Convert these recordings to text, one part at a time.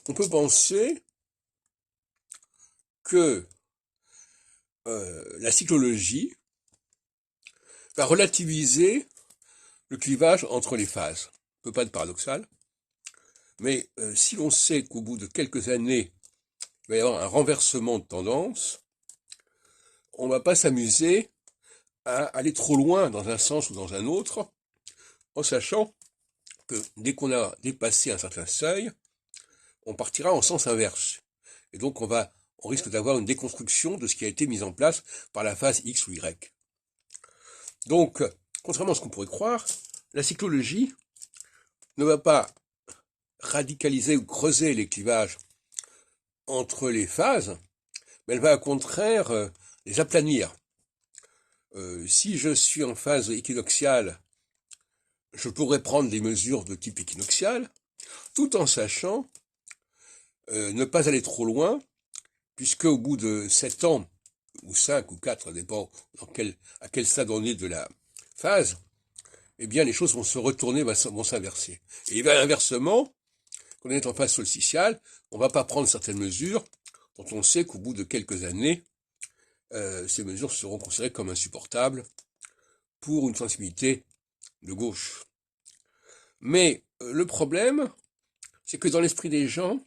on peut penser que la cyclologie va relativiser le clivage entre les phases. Ça peut pas être paradoxal, mais si l'on sait qu'au bout de quelques années, il va y avoir un renversement de tendance, on ne va pas s'amuser à aller trop loin dans un sens ou dans un autre, en sachant que dès qu'on a dépassé un certain seuil, on partira en sens inverse. Et donc on risque d'avoir une déconstruction de ce qui a été mis en place par la phase X ou Y. Donc, contrairement à ce qu'on pourrait croire, la cyclologie ne va pas radicaliser ou creuser les clivages entre les phases, mais elle va au contraire les aplanir. Si je suis en phase équinoxiale, je pourrais prendre des mesures de type équinoxial, tout en sachant ne pas aller trop loin, puisque au bout de 7 ans, ou 5 ou 4, ça dépend à quel stade on est de la phase, eh bien les choses vont se retourner, vont s'inverser. Et bien inversement, quand on est en phase solsticiale, on ne va pas prendre certaines mesures dont on sait qu'au bout de quelques années, ces mesures seront considérées comme insupportables pour une sensibilité de gauche. Mais le problème, c'est que dans l'esprit des gens,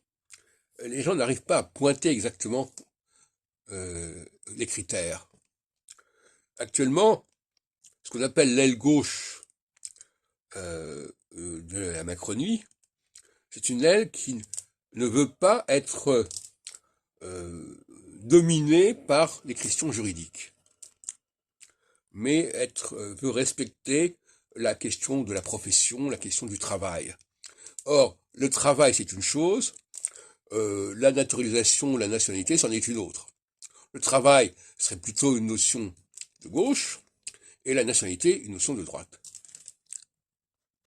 les gens n'arrivent pas à pointer exactement les critères. Actuellement, ce qu'on appelle l'aile gauche de la Macronie, c'est une aile qui ne veut pas être dominée par les questions juridiques, mais veut respecter la question de la profession, la question du travail. Or, le travail, c'est une chose, la naturalisation, la nationalité, c'en est une autre. Le travail serait plutôt une notion de gauche, et la nationalité, une notion de droite.